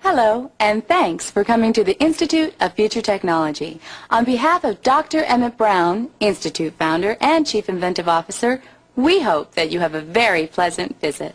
Hello, and thanks for coming to the Institute of Future Technology. On behalf of Dr. Emmett Brown, Institute founder and Chief Inventive Officer, we hope that you have a very pleasant visit.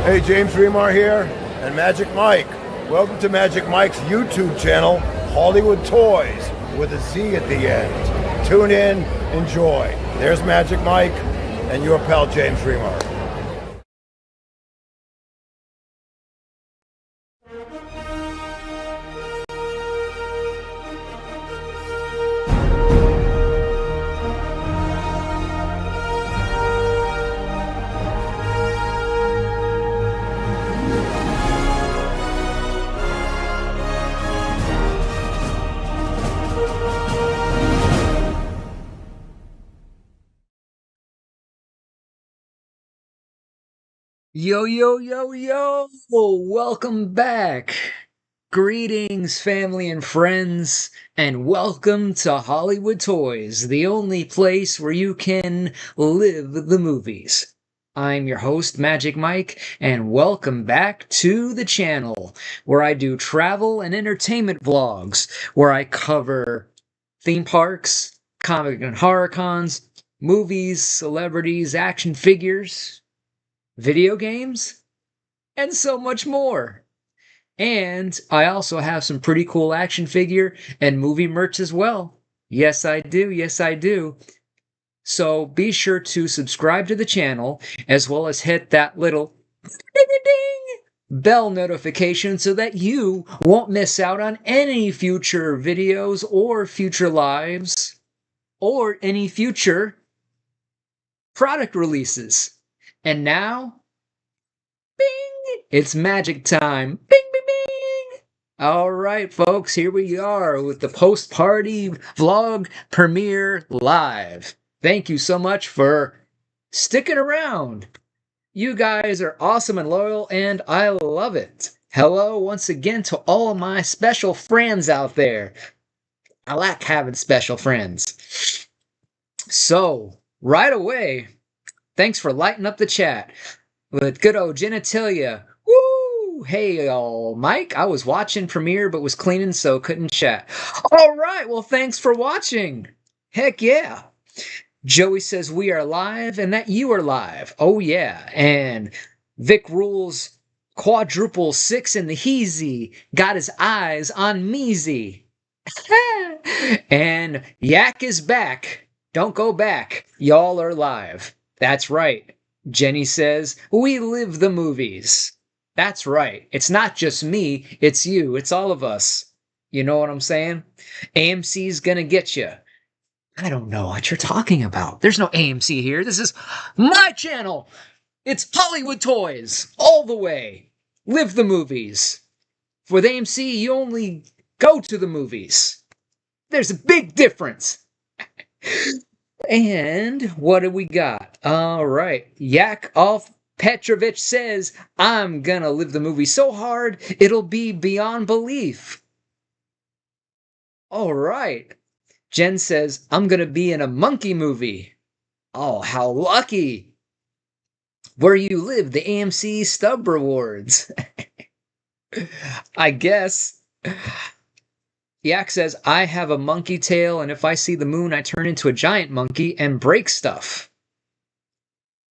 Hey, James Remar here, and Magic Mike. Welcome to Magic Mike's YouTube channel, Hollywood TOYZ, with a Z at the end. Tune in, enjoy. There's Magic Mike, and your pal James Remar. Yo, yo, yo, yo! Welcome back! Greetings, family and friends, and welcome to Hollywood TOYZ, the only place where you can live the movies. I'm your host, Magic Mike, and welcome back to the channel, where I do travel and entertainment vlogs, where I cover theme parks, comic and horror cons, movies, celebrities, action figures, video games, and so much more. And I also have some pretty cool action figure and movie merch as well. Yes, I do. Yes, I do. So be sure to subscribe to the channel as well as hit that little ding-a-ding bell notification so that you won't miss out on any future videos or future lives or any future product releases. And now, bing, it's magic time. Bing, bing, bing. All right, folks, here we are with the post-party vlog premiere live. Thank you so much for sticking around. You guys are awesome and loyal, and I love it. Hello once again to all of my special friends out there. I like having special friends. So, right away, thanks for lighting up the chat with good old genitalia. Woo! Hey, y'all. Mike, I was watching Premiere but was cleaning, so couldn't chat. All right, well, thanks for watching. Heck yeah. Joey says we are live and that you are live. Oh, yeah. And Vic Rules quadruple 6 in the heezy got his eyes on Meezy. And Yak is back. Don't go back. Y'all are live. That's right. Jenny says, we live the movies. That's right. It's not just me. It's you. It's all of us. You know what I'm saying? AMC's gonna get you. I don't know what you're talking about. There's no AMC here. This is my channel. It's Hollywood Toys all the way. Live the movies. With AMC, you only go to the movies. There's a big difference. And what do we got? All right. Yakov Petrovich says, I'm gonna live the movie so hard, it'll be beyond belief. All right. Jen says, I'm gonna be in a monkey movie. Oh, how lucky. Where you live, the AMC stub rewards. I guess. Yak says, I have a monkey tail, and if I see the moon, I turn into a giant monkey and break stuff.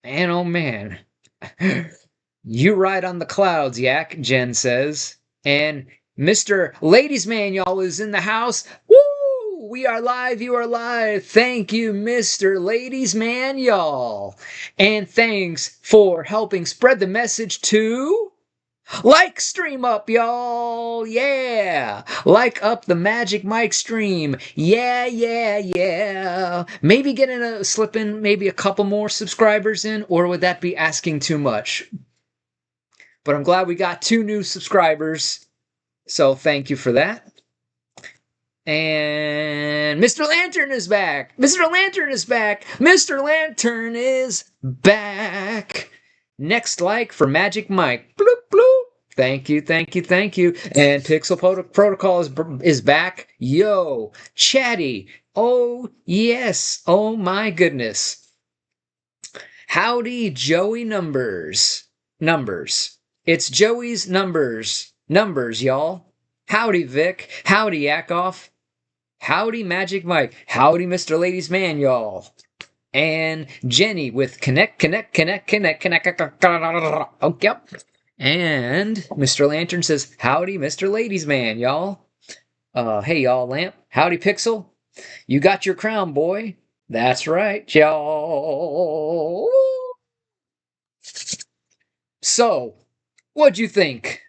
Man, oh man. You ride on the clouds, Yak, Jen says. And Mr. Ladies Man, y'all, is in the house. Woo! We are live, you are live. Thank you, Mr. Ladies Man, y'all. And thanks for helping spread the message to... Like stream up, y'all. Yeah. Like up the Magic Mike stream. Yeah, yeah, yeah. Maybe slip in maybe a couple more subscribers in, or would that be asking too much? But I'm glad we got 2 new subscribers. So thank you for that. And Mr. Lantern is back. Mr. Lantern is back. Mr. Lantern is back. Next like for Magic Mike. Bloop, bloop. Thank you, thank you, thank you. And Pixel Protocol is back. Yo, Chatty. Oh, yes. Oh, my goodness. Howdy, Joey Numbers. Numbers. It's Joey's numbers. Numbers, y'all. Howdy, Vic. Howdy, Yakov. Howdy, Magic Mike. Howdy, Mr. Ladies Man, y'all. And Jenny with connect. Oh, yep. And Mr. Lantern says, howdy, Mr. Ladies Man, y'all. Hey, y'all, Lamp. Howdy, Pixel. You got your crown, boy. That's right, y'all. So, what'd you think?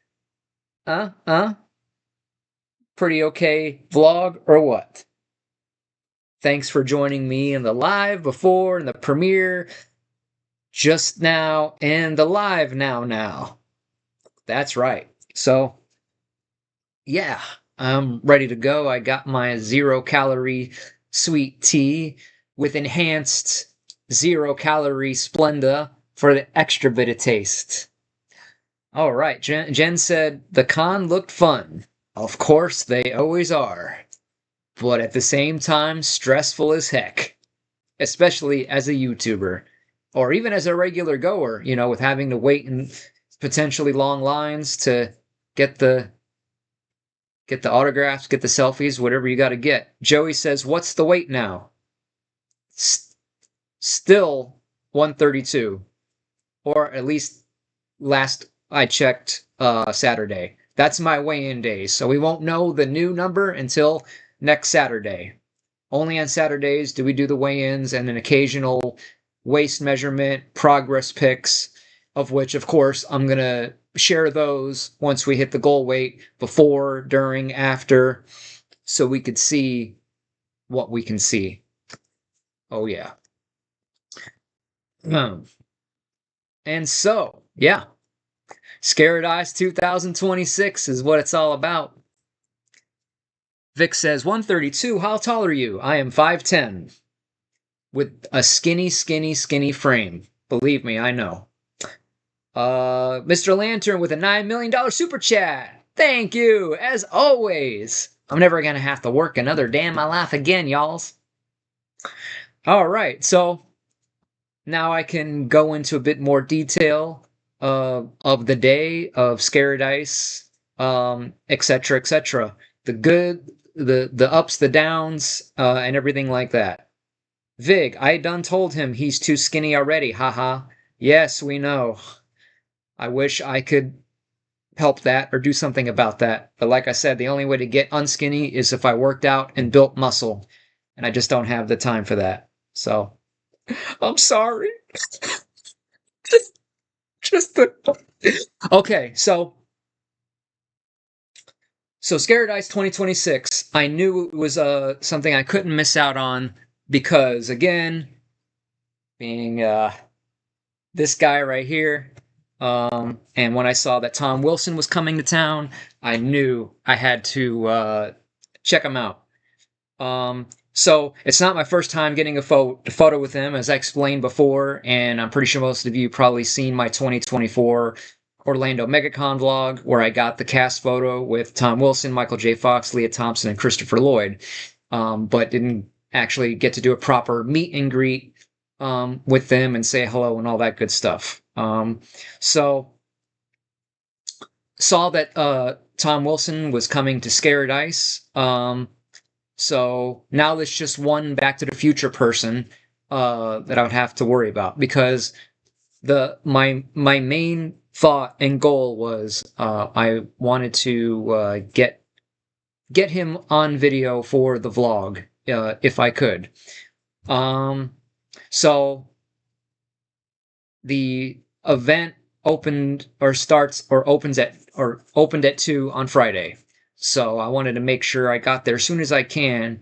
Pretty okay vlog or what? Thanks for joining me in the live before, and the premiere just now, and the live now. That's right. So, yeah, I'm ready to go. I got my 0-calorie sweet tea with enhanced 0-calorie Splenda for the extra bit of taste. All right, Jen said, the con looked fun. Of course, they always are. But at the same time, stressful as heck. Especially as a YouTuber. Or even as a regular goer, you know, with having to wait in potentially long lines to get the autographs, get the selfies, whatever you got to get. Joey says, what's the wait now? Still 132. Or at least last I checked Saturday. That's my weigh-in day, so we won't know the new number until next Saturday. Only on Saturdays do we do the weigh-ins and an occasional waist measurement, progress pics, of which, of course, I'm going to share those once we hit the goal weight, before, during, after, so we could see what we can see. Oh, yeah. And so, yeah, Scaradise 2026 is what it's all about. Vic says, 132, how tall are you? I am 5'10", with a skinny frame. Believe me, I know. Mr. Lantern with a $9 million super chat. Thank you, as always. I'm never going to have to work another day in my life again, y'alls. All right, so now I can go into a bit more detail of the day of Scaradise, etc., etc. The good, the ups, the downs, and everything like that. Vig, I done told him he's too skinny already, haha. Yes, we know. I wish I could help that or do something about that. But like I said, the only way to get unskinny is if I worked out and built muscle. And I just don't have the time for that. So, I'm sorry. just the... Okay, so Scaradise 2026, I knew it was something I couldn't miss out on because, again, being this guy right here, and when I saw that Tom Wilson was coming to town, I knew I had to check him out. So it's not my first time getting a photo with him, as I explained before, and I'm pretty sure most of you probably seen my 2024 Orlando MegaCon vlog, where I got the cast photo with Tom Wilson, Michael J. Fox, Leah Thompson, and Christopher Lloyd, but didn't actually get to do a proper meet and greet with them and say hello and all that good stuff. So saw that Tom Wilson was coming to Scaradise. So now there's just one Back to the Future person that I would have to worry about, because my main thought and goal was I wanted to get him on video for the vlog if I could. So the event opened opened at 2 on Friday. So I wanted to make sure I got there as soon as I can,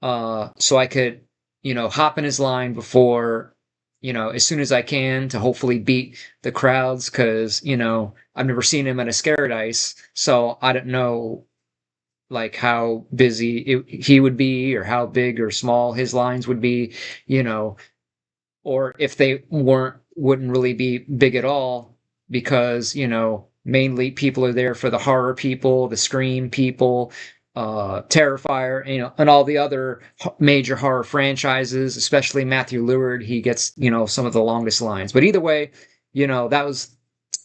so I could, hop in his line before, as soon as I can, to hopefully beat the crowds, because, I've never seen him at a Scaradise, so I don't know, like, how busy he would be, or how big or small his lines would be, or if they wouldn't really be big at all, because, mainly people are there for the horror people, the Scream people, Terrifier, and all the other major horror franchises, especially Matthew Lillard. He gets, some of the longest lines. But either way, that was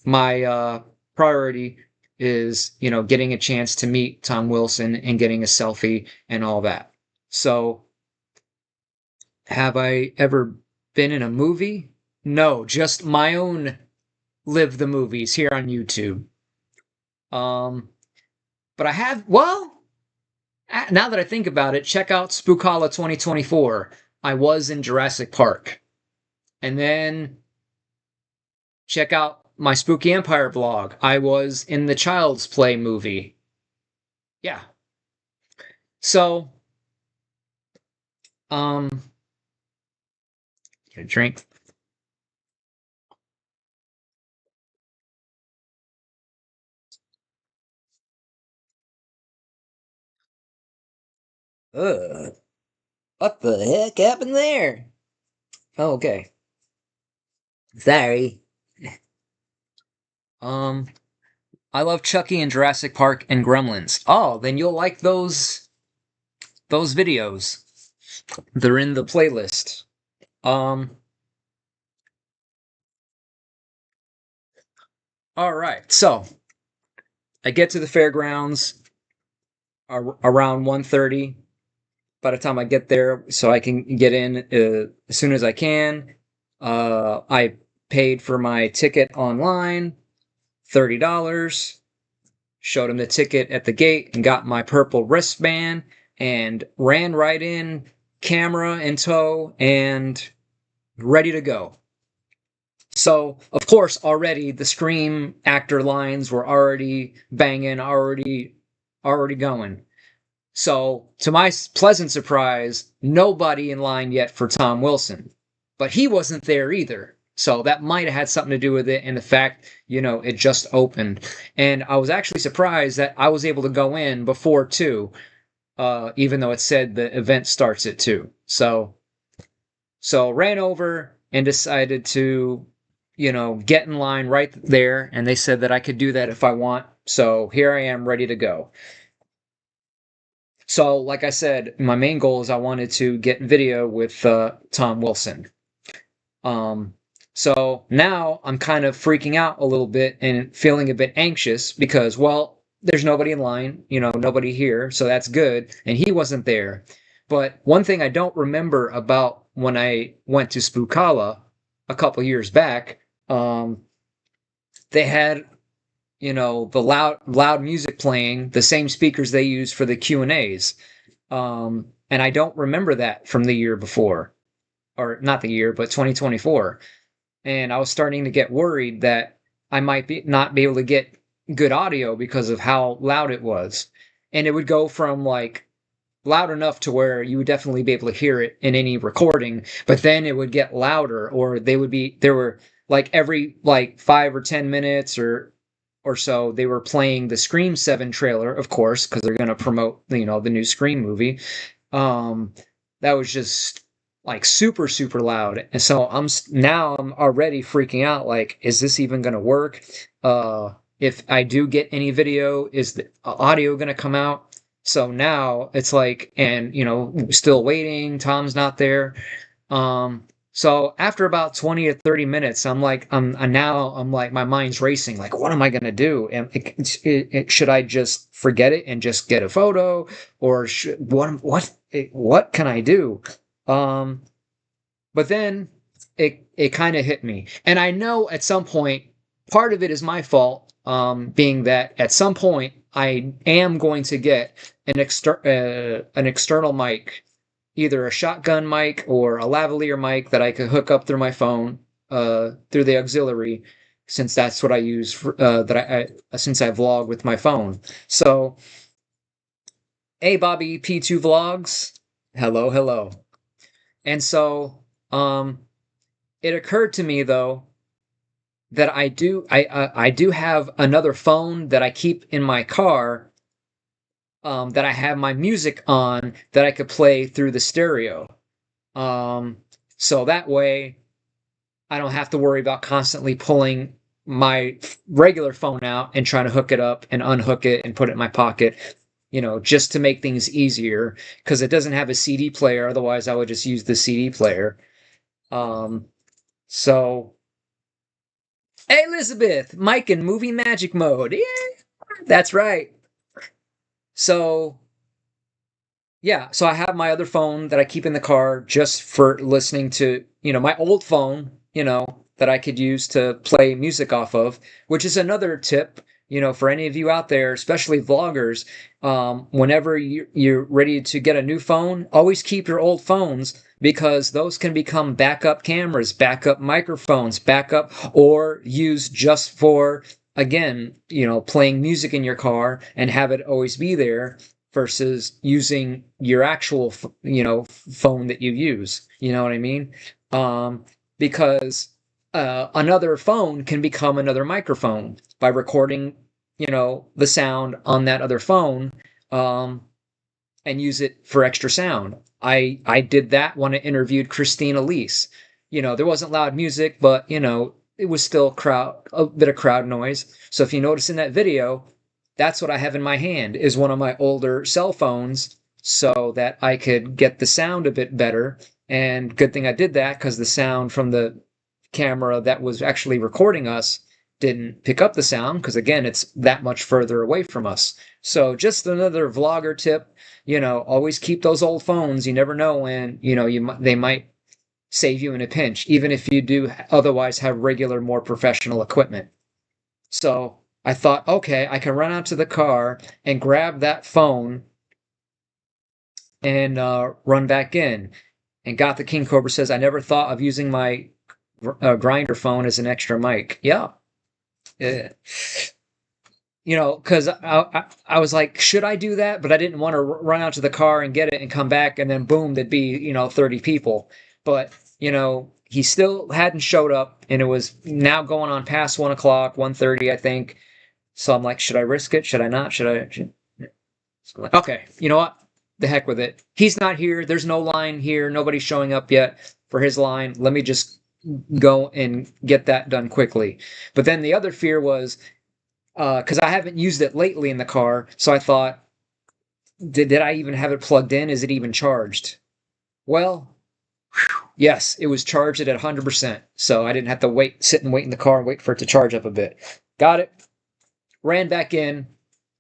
my priority, is, getting a chance to meet Tom Wilson and getting a selfie and all that. So, have I ever been in a movie? No, just my own Live the Movies here on YouTube. But I have, well, now that I think about it, check out Spookala 2024. I was in Jurassic Park. And then check out my Spooky Empire vlog. I was in the Child's Play movie. Yeah. So, get a drink. What the heck happened there? Oh, okay. Sorry. I love Chucky and Jurassic Park and Gremlins. Oh, then you'll like those videos. They're in the playlist. All right. So, I get to the fairgrounds around 1:30. By the time I get there, so I can get in as soon as I can. I paid for my ticket online, $30. Showed him the ticket at the gate and got my purple wristband and ran right in, camera in tow, and ready to go. So, of course, already the Scream actor lines were already banging, already going. So, to my pleasant surprise, nobody in line yet for Tom Wilson. But he wasn't there either. So that might have had something to do with it, and the fact, it just opened. And I was actually surprised that I was able to go in before 2, even though it said the event starts at 2. So ran over and decided to, get in line right there, and they said that I could do that if I want. So here I am ready to go. So, like I said, my main goal is I wanted to get video with Tom Wilson. So now I'm kind of freaking out a little bit and feeling a bit anxious because, well, there's nobody in line, nobody here, so that's good. And he wasn't there. But one thing I don't remember about when I went to Spookala a couple years back, they had, the loud music playing, the same speakers they use for the Q&As. And I don't remember that from the year before, or not the year, but 2024. And I was starting to get worried that I might not be able to get good audio because of how loud it was. And it would go from like loud enough to where you would definitely be able to hear it in any recording, but then it would get louder, or there were like every like 5 or 10 minutes or so they were playing the Scream 7 trailer, of course, because they're going to promote, the new Scream movie. That was just like super, super loud. And so I'm already freaking out. Like, is this even going to work? If I do get any video, is the audio going to come out? So now it's like, and still waiting. Tom's not there. So after about 20 or 30 minutes, I'm like, my mind's racing. Like, what am I going to do? And should I just forget it and just get a photo, or what can I do? But then it kind of hit me, and I know at some point, part of it is my fault, being that at some point I am going to get an external mic, either a shotgun mic or a lavalier mic that I could hook up through my phone, through the auxiliary, since that's what I use for, since I vlog with my phone. So, hey, Bobby P2 Vlogs, hello. And so, it occurred to me though that I do have another phone that I keep in my car, that I have my music on that I could play through the stereo. So that way I don't have to worry about constantly pulling my regular phone out and trying to hook it up and unhook it and put it in my pocket, just to make things easier, because it doesn't have a CD player. Otherwise I would just use the CD player. So, hey, Elizabeth, Mike in movie magic mode. Yeah, that's right. So, yeah, so I have my other phone that I keep in the car just for listening to, my old phone, that I could use to play music off of, which is another tip, for any of you out there, especially vloggers. Whenever you're ready to get a new phone, always keep your old phones, because those can become backup cameras, backup microphones, or used just for, again, playing music in your car and have it always be there, versus using your actual, phone that you use. You know what I mean? Because another phone can become another microphone by recording, the sound on that other phone, and use it for extra sound. I did that when I interviewed Christine Elise. There wasn't loud music, but, it was still a bit of crowd noise. So if you notice in that video, that's what I have in my hand, is one of my older cell phones, so that I could get the sound a bit better. And good thing I did that, because the sound from the camera that was actually recording us didn't pick up the sound, because again, it's that much further away from us. So just another vlogger tip, always keep those old phones. You never know when, they might save you in a pinch, even if you do otherwise have regular, more professional equipment. So I thought, okay, I can run out to the car and grab that phone and run back in. And Got the King Cobra says, I never thought of using my grinder phone as an extra mic. Yeah. Uh, because I was like, should I do that? But I didn't want to run out to the car and get it and come back and then boom, there'd be 30 people. But he still hadn't showed up, and it was now going on past 1 o'clock, 1:30, I think. So I'm like, should I risk it? Should I not? Should I? So I'm like, okay, you know what? The heck with it. He's not here. There's no line here. Nobody's showing up yet for his line. Let me just go and get that done quickly. But then the other fear was, because I haven't used it lately in the car, so I thought, did I even have it plugged in? Is it even charged? Well, yes, it was charged at 100%, so I didn't have to sit and wait in the car and wait for it to charge up a bit. Got it. Ran back in,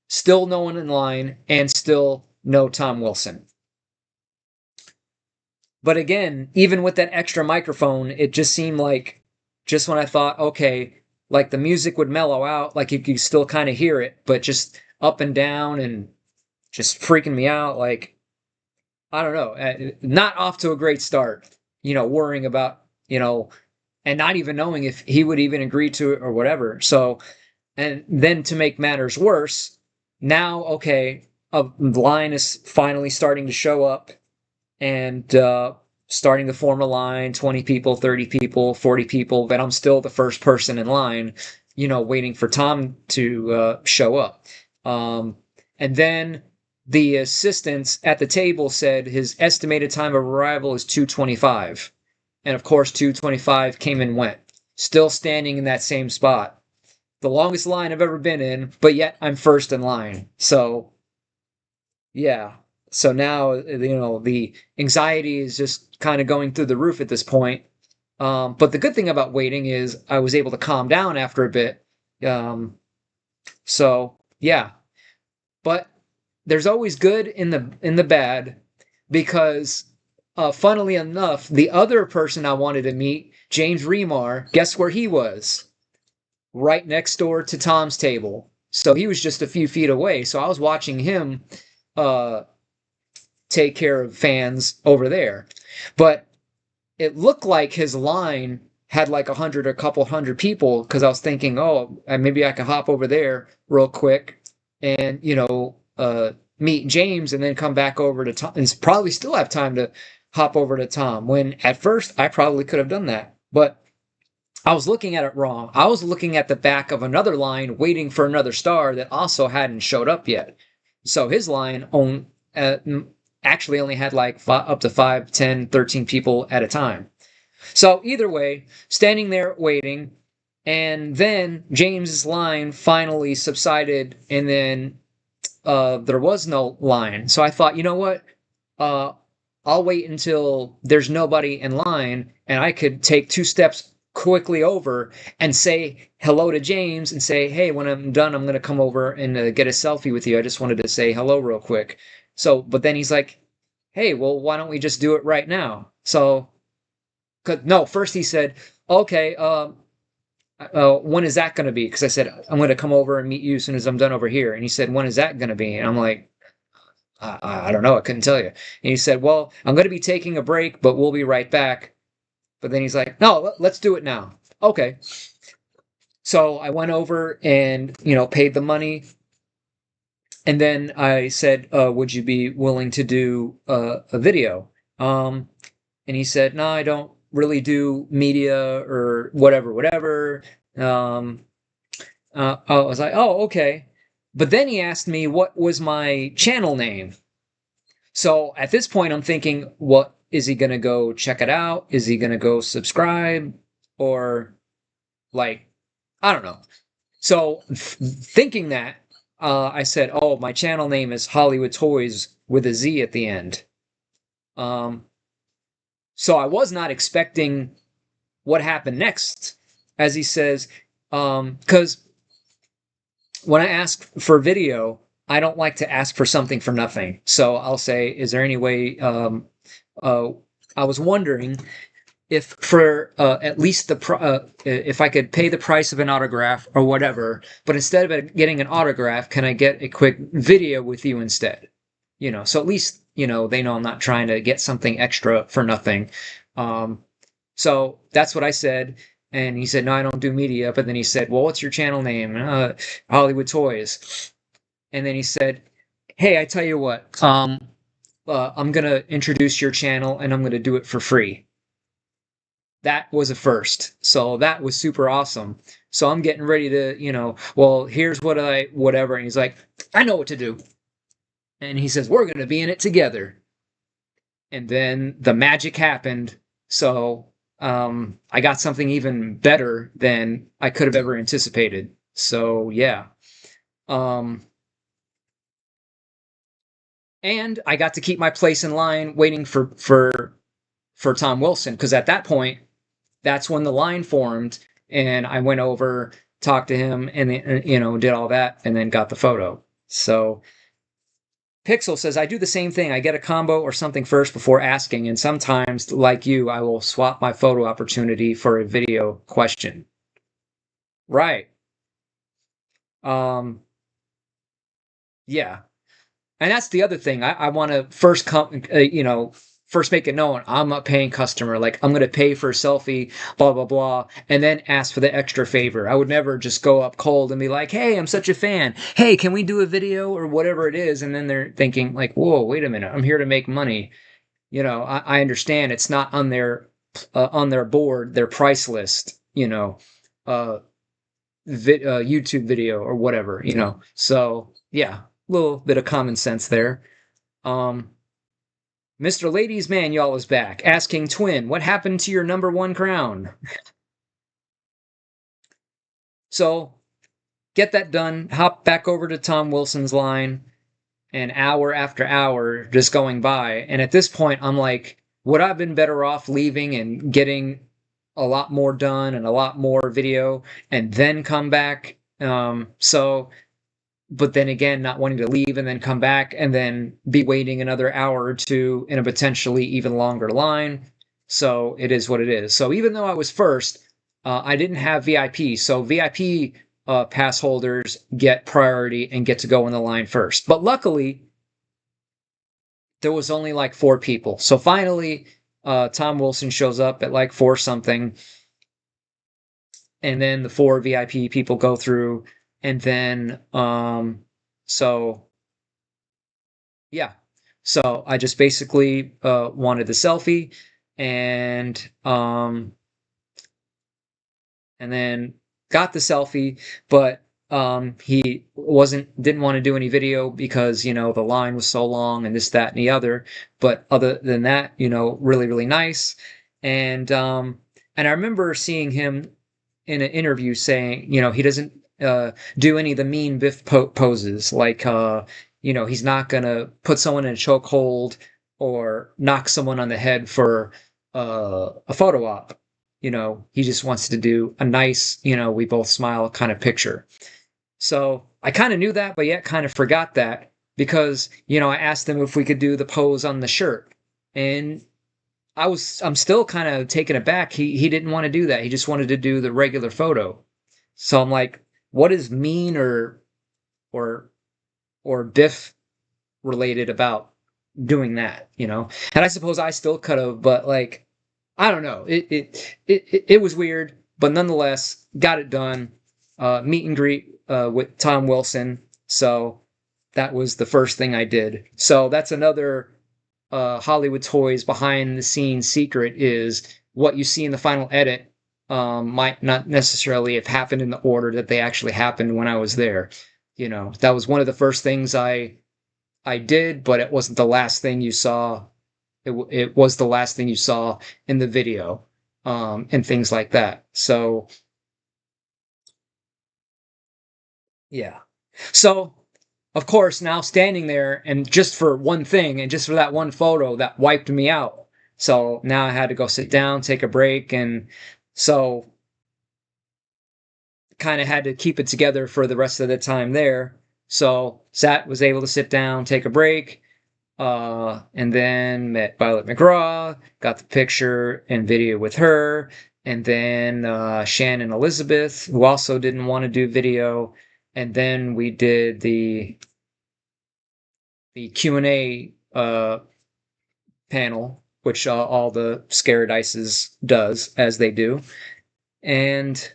still no one in line, and still no Tom Wilson. But again, even with that extra microphone, it just seemed like, just when I thought, okay, like the music would mellow out, like you could still kind of hear it, but just up and down and just freaking me out. Like, I don't know, not off to a great start, worrying about, and not even knowing if he would even agree to it or whatever. So, and then to make matters worse, now, okay, a line is finally starting to show up and starting to form a line, 20 people, 30 people, 40 people, but I'm still the first person in line, waiting for Tom to show up. And then the assistants at the table said his estimated time of arrival is 2:25. And of course, 2:25 came and went, still standing in that same spot. The longest line I've ever been in, but yet I'm first in line. So, yeah. So now, the anxiety is just kind of going through the roof at this point. But the good thing about waiting is I was able to calm down after a bit. So, yeah. But there's always good in the bad, because funnily enough, the other person I wanted to meet, James Remar, guess where he was? Right next door to Tom's table. So he was just a few feet away. So I was watching him take care of fans over there. But it looked like his line had like a couple hundred people, because I was thinking, oh, maybe I could hop over there real quick and, meet James and then come back over to Tom, and probably still have time to hop over to Tom, when at first I probably could have done that. But I was looking at it wrong. I was looking at the back of another line waiting for another star that also hadn't showed up yet. So his line actually only had like up to 5, 10, 13 people at a time. So either way, standing there waiting, and then James's line finally subsided, and then there was no line. So I thought, you know what? I'll wait until there's nobody in line, and I could take 2 steps quickly over and say hello to James and say, hey, when I'm done, I'm going to come over and get a selfie with you. I just wanted to say hello real quick. So, but then he's like, hey, well, why don't we just do it right now? So, no, first he said, okay, when is that going to be? Because I said, I'm going to come over and meet you as soon as I'm done over here. And he said, when is that going to be? And I'm like, I don't know. I couldn't tell you. And he said, well, I'm going to be taking a break, but we'll be right back. But then he's like, no, let's do it now. Okay. So I went over and, paid the money. And then I said, would you be willing to do a video? And he said, no, I don't really do media or whatever. I was like, oh, okay. But then he asked me what was my channel name. So at this point, I'm thinking, what is he going to go check it out? Is he going to go subscribe? Or like, I don't know. So thinking that, I said, oh, my channel name is Hollywood Toys with a Z at the end. So I was not expecting what happened next, as he says, because when I ask for video, I don't like to ask for something for nothing. So I'll say, is there any way, I was wondering if for at least if I could pay the price of an autograph or whatever, but instead of getting an autograph, can I get a quick video with you instead? So at least, they know I'm not trying to get something extra for nothing. So that's what I said. And he said, no, I don't do media. But then he said, well, what's your channel name? Hollywood Toys. And then he said, hey, I tell you what, I'm going to introduce your channel and I'm going to do it for free. That was a first. So that was super awesome. So I'm getting ready to, well, here's whatever. And he's like, I know what to do. And he says, we're going to be in it together. And then the magic happened. So I got something even better than I could have ever anticipated. So yeah. And I got to keep my place in line waiting for Tom Wilson, because at that point, that's when the line formed, and I went over, talked to him, and did all that, and then got the photo. So Pixel says, I do the same thing. I get a combo or something first before asking, and sometimes, like you, I will swap my photo opportunity for a video question. Right. Yeah. And that's the other thing. I want to first make it known I'm a paying customer. Like, I'm going to pay for a selfie, blah, blah, blah, and then ask for the extra favor. I would never just go up cold and be like, hey, I'm such a fan. Hey, can we do a video or whatever it is? And then they're thinking like, whoa, wait a minute. I'm here to make money. I understand it's not on their board, their price list, YouTube video or whatever, So yeah, a little bit of common sense there. Mr. Ladies Man Y'all is back, asking Twin, what happened to your #1 crown? So get that done, hop back over to Tom Wilson's line, and hour after hour just going by. And at this point, I'm like, would I have been better off leaving and getting a lot more done and a lot more video and then come back? But then again, not wanting to leave and then come back and then be waiting another hour or two in a potentially even longer line. So it is what it is. So even though I was first, I didn't have VIP. So VIP pass holders get priority and get to go in the line first. But luckily, there was only like 4 people. So finally, Tom Wilson shows up at like 4 something. And then the 4 VIP people go through. And then, so yeah. So I just basically wanted the selfie, and then got the selfie, but he didn't want to do any video because the line was so long and this, that, and the other. But other than that, really, really nice. And I remember seeing him in an interview saying, he doesn't do any of the mean Biff poses, like he's not gonna put someone in a chokehold or knock someone on the head for a photo op. He just wants to do a nice, we both smile kind of picture. So I kind of knew that, but yet kind of forgot that, because I asked him if we could do the pose on the shirt, and I'm still kind of taken aback. He didn't want to do that. He just wanted to do the regular photo. So I'm like, what is mean or Biff related about doing that, And I suppose I still could have, but like, I don't know. It was weird, but nonetheless, got it done. Meet and greet with Tom Wilson. So that was the first thing I did. So that's another Hollywood Toys behind the scenes secret, is what you see in the final edit might not necessarily have happened in the order that they actually happened when I was there. That was one of the first things I did, but it wasn't the last thing you saw. It was the last thing you saw in the video, and things like that. So, yeah. So, of course, now standing there, and just for one thing, and just for that one photo, that wiped me out. So now I had to go sit down, take a break, and so kind of had to keep it together for the rest of the time there. So was able to sit down, take a break, and then met Violet McGraw, got the picture and video with her, and then Shannon Elizabeth, who also didn't want to do video, and then we did the Q&A panel, which all the Scaradices does, as they do. And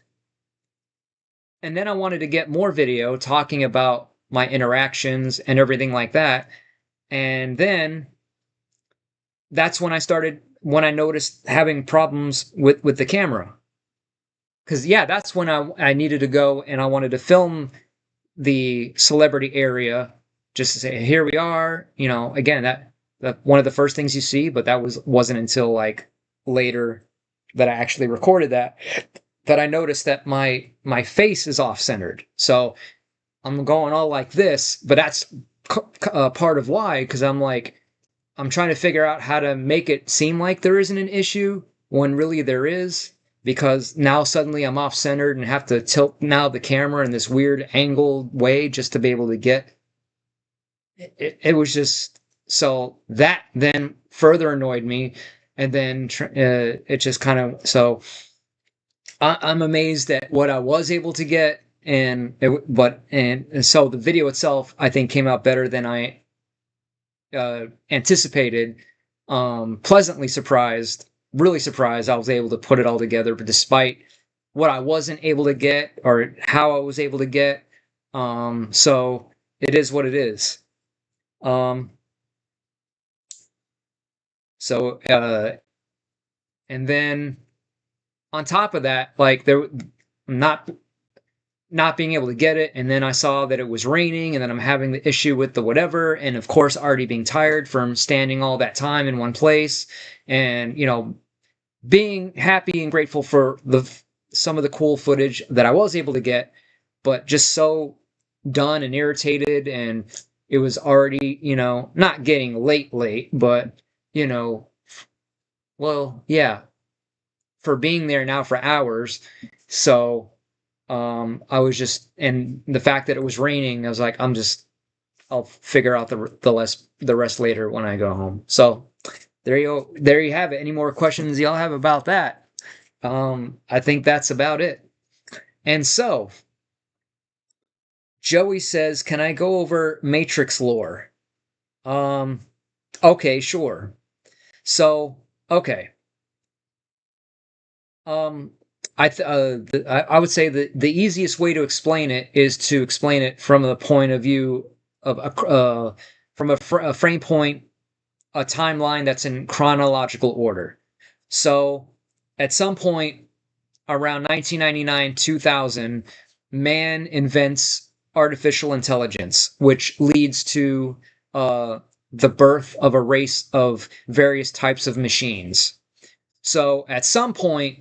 then I wanted to get more video talking about my interactions and everything like that. And then that's when I noticed having problems with the camera. Because, yeah, that's when I needed to go and I wanted to film the celebrity area just to say, here we are. Again, that one of the first things you see, but that wasn't until like later that I actually recorded that I noticed that my face is off-centered. So I'm going all like this, but that's part of why, because I'm trying to figure out how to make it seem like there isn't an issue when really there is, because now suddenly I'm off-centered and have to tilt now the camera in this weird angled way just to be able to get it. It was just, so that then further annoyed me, and then it just kind of, so I'm amazed at what I was able to get, and so the video itself I think came out better than I anticipated. Pleasantly surprised, really surprised I was able to put it all together, but despite what I wasn't able to get or how I was able to get, so it is what it is. So and then on top of that, like there not being able to get it, and then I saw that it was raining, and then I'm having the issue with the whatever, and of course already being tired from standing all that time in one place, and being happy and grateful for some of the cool footage that I was able to get, but just so done and irritated, and it was already, not getting late, but well, yeah, for being there now for hours. So I was just, and the fact that it was raining, I was like, I'll figure out the rest later when I go home. So there you have it. Any more questions y'all have about that? I think that's about it. And so Joey says, can I go over Matrix lore? Okay, sure. So, okay. I would say that the easiest way to explain it is to explain it from the point of view of from a frame point, a timeline that's in chronological order. So, at some point around 1999, 2000, man invents artificial intelligence, which leads to the birth of a race of various types of machines. So, at some point,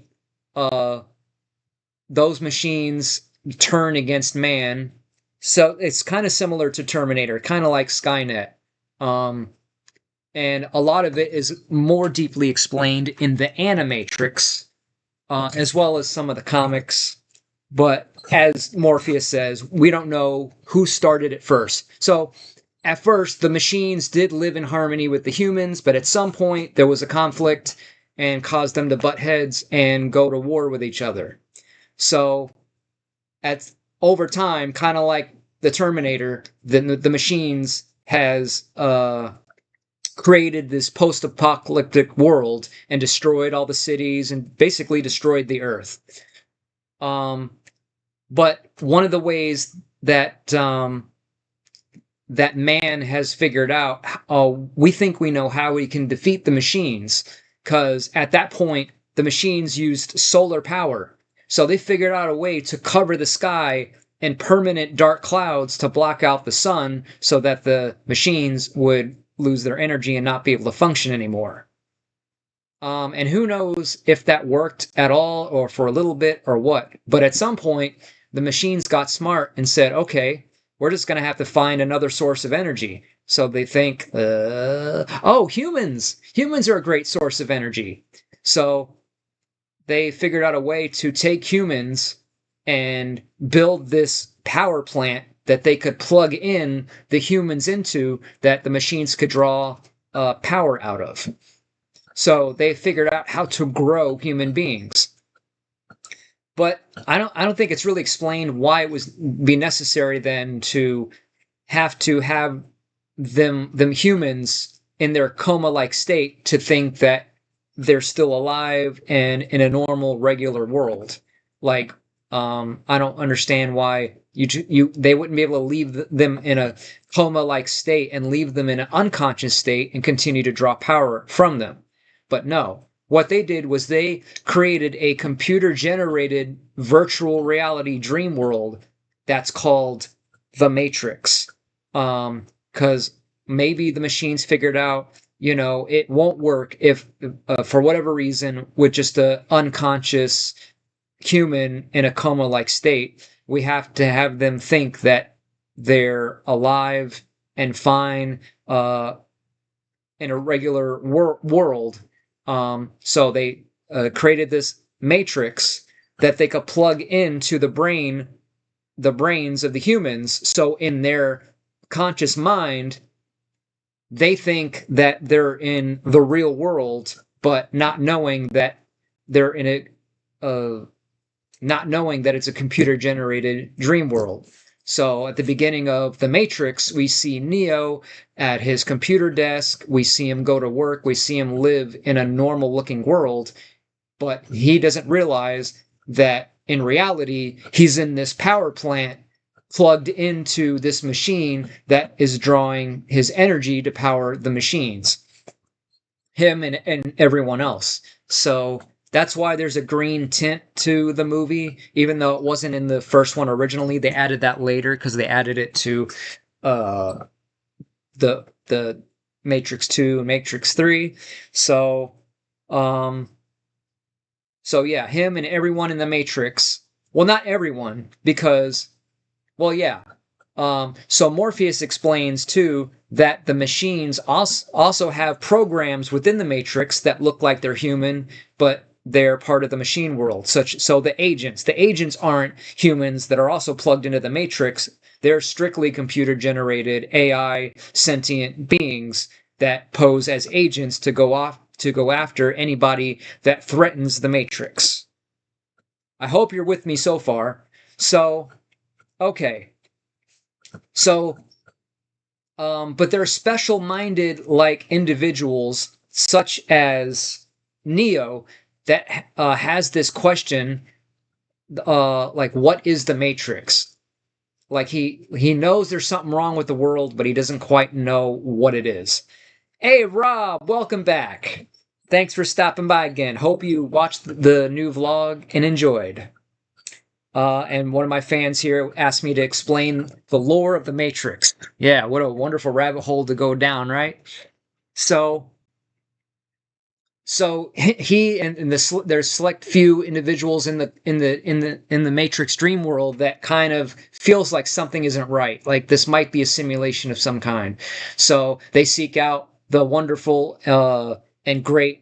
those machines turn against man. So it's kind of similar to Terminator, kind of like Skynet. And a lot of it is more deeply explained in the Animatrix, as well as some of the comics. But as Morpheus says, we don't know who started it first. So at first, the machines did live in harmony with the humans, but at some point there was a conflict and caused them to butt heads and go to war with each other. So, over time, kind of like the Terminator, the machines has created this post-apocalyptic world and destroyed all the cities and basically destroyed the Earth. But one of the ways that that man has figured out, we think we know how we can defeat the machines. Because at that point, the machines used solar power. So they figured out a way to cover the sky in permanent dark clouds to block out the sun so that the machines would lose their energy and not be able to function anymore. And who knows if that worked at all or for a little bit or what. But at some point, the machines got smart and said, okay, we're just going to have to find another source of energy. So they think, humans! Humans are a great source of energy. So they figured out a way to take humans and build this power plant that they could plug in the humans into that the machines could draw power out of. So they figured out how to grow human beings. But I don't think it's really explained why it would be necessary then to have them humans in their coma-like state to think that they're still alive and in a normal, regular world. Like, I don't understand why they wouldn't be able to leave them in a coma-like state and leave them in an unconscious state and continue to draw power from them. But no, what they did was they created a computer-generated virtual reality dream world that's called the Matrix. Because maybe the machines figured out, it won't work if, for whatever reason, with just an unconscious human in a coma-like state, we have to have them think that they're alive and fine in a regular world. So they created this matrix that they could plug into the brains of the humans. So in their conscious mind, they think that they're in the real world, but not knowing that they're in not knowing that it's a computer-generated dream world. So at the beginning of The Matrix, we see Neo at his computer desk. We see him go to work. We see him live in a normal-looking world. But he doesn't realize that in reality, he's in this power plant plugged into this machine that is drawing his energy to power the machines. Him and everyone else. So that's why there's a green tint to the movie, even though it wasn't in the first one originally. They added that later because they added it to the Matrix 2 and Matrix 3. So yeah, him and everyone in the Matrix. Well, not everyone, because, well, yeah. So Morpheus explains too that the machines also have programs within the Matrix that look like they're human, but they're part of the machine world. So the agents aren't humans that are also plugged into the Matrix. They're strictly computer-generated AI sentient beings that pose as agents to go after anybody that threatens the Matrix. I hope you're with me so far. So, okay. So, but there are special-minded like individuals such as Neo that has this question, like, what is the Matrix? Like, he knows there's something wrong with the world, but he doesn't quite know what it is. Hey, Rob, welcome back. Thanks for stopping by again. Hope you watched the new vlog and enjoyed. And one of my fans here asked me to explain the lore of the Matrix. Yeah, what a wonderful rabbit hole to go down, right? So he and there's select few individuals in the Matrix dream world that kind of feels like something isn't right. Like this might be a simulation of some kind. So they seek out the wonderful and great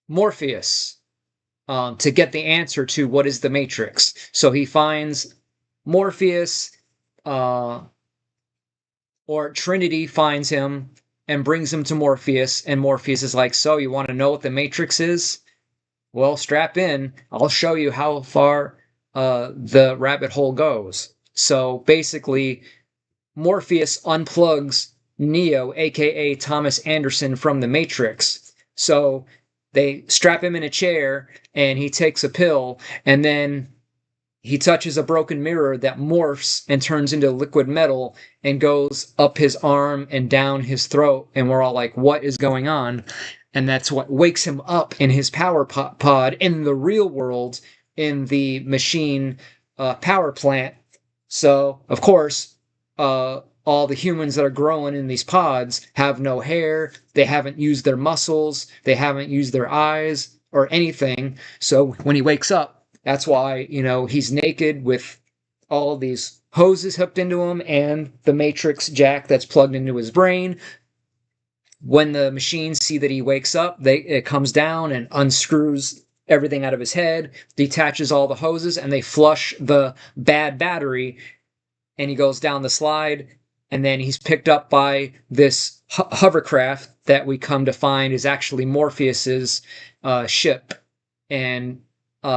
Morpheus to get the answer to what is the Matrix. So he finds Morpheus, or Trinity finds him and brings him to Morpheus, and Morpheus is like, so you want to know what the Matrix is? Well, strap in. I'll show you how far the rabbit hole goes. So basically, Morpheus unplugs Neo, aka Thomas Anderson, from the Matrix. So they strap him in a chair, and he takes a pill, and then he touches a broken mirror that morphs and turns into liquid metal and goes up his arm and down his throat. And we're all like, what is going on? And that's what wakes him up in his power pod in the real world, in the machine power plant. So, of course, all the humans that are growing in these pods have no hair. They haven't used their muscles. They haven't used their eyes or anything. So when he wakes up, that's why, he's naked with all these hoses hooked into him and the Matrix jack that's plugged into his brain. When the machines see that he wakes up, it comes down and unscrews everything out of his head, detaches all the hoses, and they flush the bad battery, and he goes down the slide, and then he's picked up by this hovercraft that we come to find is actually Morpheus's ship, and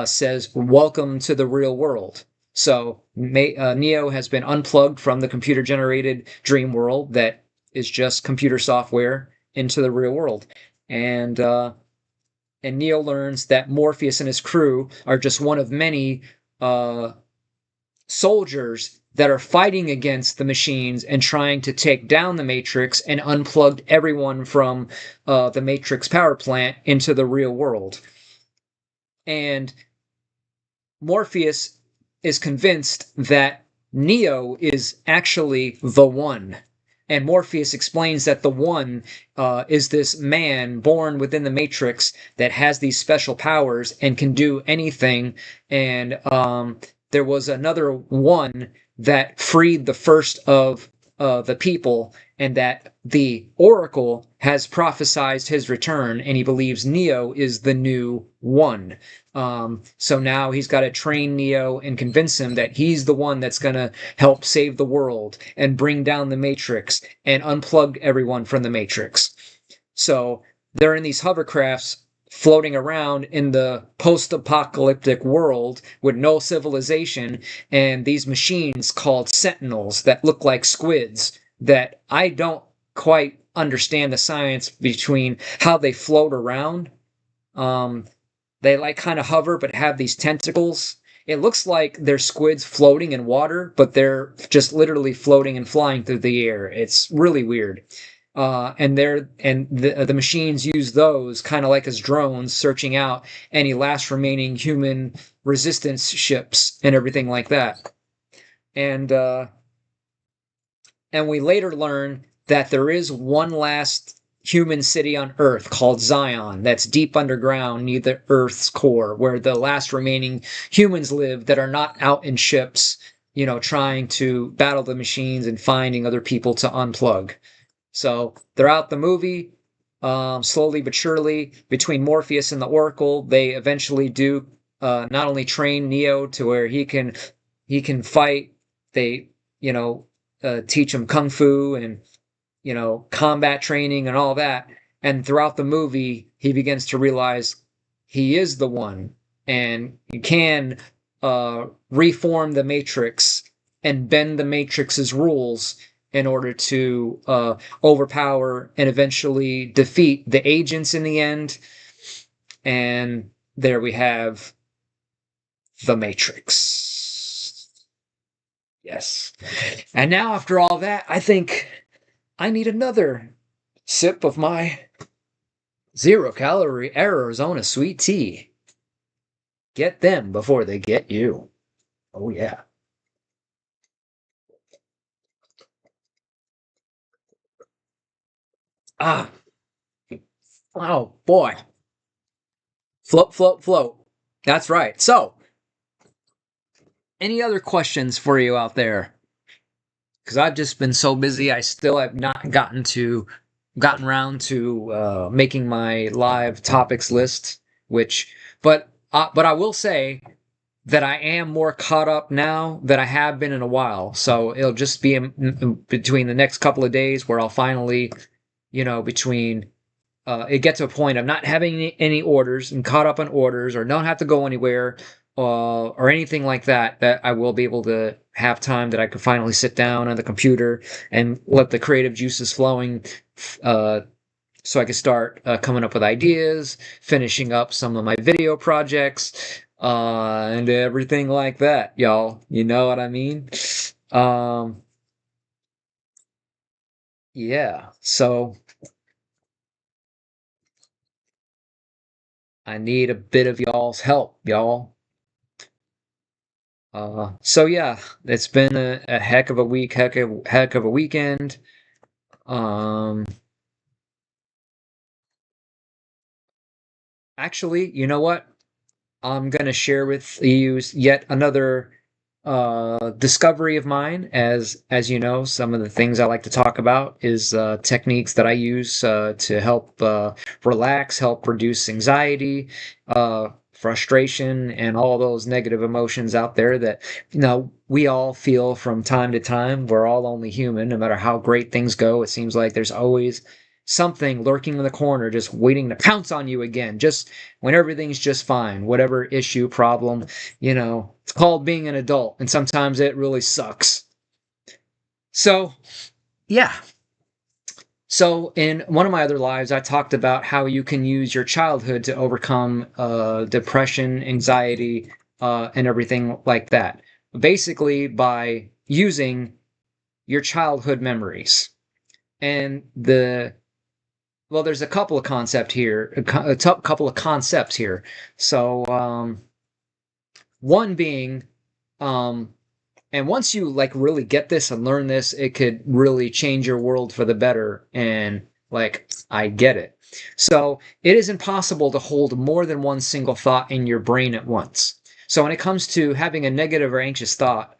says, welcome to the real world. So Neo has been unplugged from the computer-generated dream world that is just computer software into the real world. And Neo learns that Morpheus and his crew are just one of many soldiers that are fighting against the machines and trying to take down the Matrix and unplugged everyone from the Matrix power plant into the real world. And Morpheus is convinced that Neo is actually the One. And Morpheus explains that the One is this man born within the Matrix that has these special powers and can do anything. And there was another One that freed the first of the people, and that the Oracle has prophesized his return, and he believes Neo is the new One. So now he's got to train Neo and convince him that he's the one that's going to help save the world and bring down the Matrix and unplug everyone from the Matrix. So they're in these hovercrafts floating around in the post-apocalyptic world with no civilization, and these machines called Sentinels that look like squids that I don't quite understand the science between how they float around. They like kind of hover but have these tentacles. It looks like they're squids floating in water, but they're just literally floating and flying through the air. It's really weird. And the machines use those kind of like as drones, searching out any last remaining human resistance ships and everything like that. And we later learn that there is one last human city on Earth called Zion that's deep underground near the Earth's core, where the last remaining humans live that are not out in ships, trying to battle the machines and finding other people to unplug. So throughout the movie, slowly but surely, between Morpheus and the Oracle, they eventually do not only train Neo to where he can fight. They teach him kung fu and combat training and all that. And throughout the movie, he begins to realize he is the One, and he can reform the Matrix and bend the Matrix's rules in order to overpower and eventually defeat the agents in the end. And there we have the Matrix. Yes. And now, after all that, I think I need another sip of my 0-calorie Arizona sweet tea. Get them before they get you. Oh, yeah. Ah. Oh, boy. Float, float, float. That's right. So, any other questions for you out there? Because I've just been so busy, I still have not gotten around to making my live topics list. But I will say that I am more caught up now than I have been in a while. So it'll just be between the next couple of days where I'll finally, between it gets to a point of not having any orders and caught up on orders, or don't have to go anywhere, or anything like that, that I will be able to have time that I could finally sit down on the computer and let the creative juices flowing, so I could start coming up with ideas, finishing up some of my video projects, and everything like that, y'all. You know what I mean? Yeah, so I need a bit of y'all's help, y'all. So yeah, it's been a heck of a week, heck of a weekend. Actually, you know what? I'm gonna share with you yet another discovery of mine. As you know, some of the things I like to talk about is techniques that I use to help relax, help reduce anxiety, frustration, and all those negative emotions out there that we all feel from time to time. We're all only human. No matter how great things go, it seems like there's always something lurking in the corner just waiting to pounce on you again, just when everything's just fine, whatever issue, problem. It's called being an adult, and sometimes it really sucks. So yeah, So, in one of my other lives, I talked about how you can use your childhood to overcome depression, anxiety, and everything like that. Basically, by using your childhood memories. And there's a couple of couple of concepts here. So, one being, um, and once you like really get this and learn this, it could really change your world for the better. And like, I get it. So it is impossible to hold more than one single thought in your brain at once. So when it comes to having a negative or anxious thought,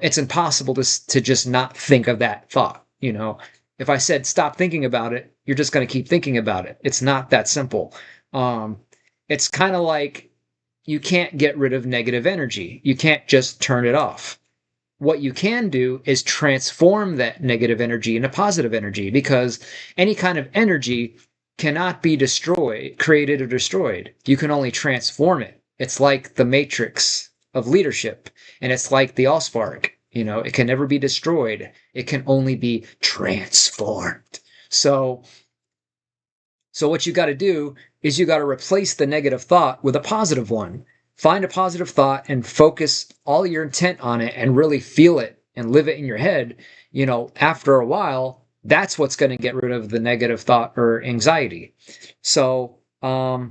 it's impossible to just not think of that thought. You know, if I said stop thinking about it, you're just going to keep thinking about it. It's not that simple. It's kind of like you can't get rid of negative energy. You can't just turn it off. What you can do is transform that negative energy into positive energy, because any kind of energy cannot be created or destroyed. You can only transform it. It's like the matrix of leadership, and it's like the Allspark. You know, it can never be destroyed. It can only be transformed. So what you got to do is you got to replace the negative thought with a positive one. Find a positive thought and focus all your intent on it and really feel it and live it in your head. You know, after a while, that's what's going to get rid of the negative thought or anxiety. So, so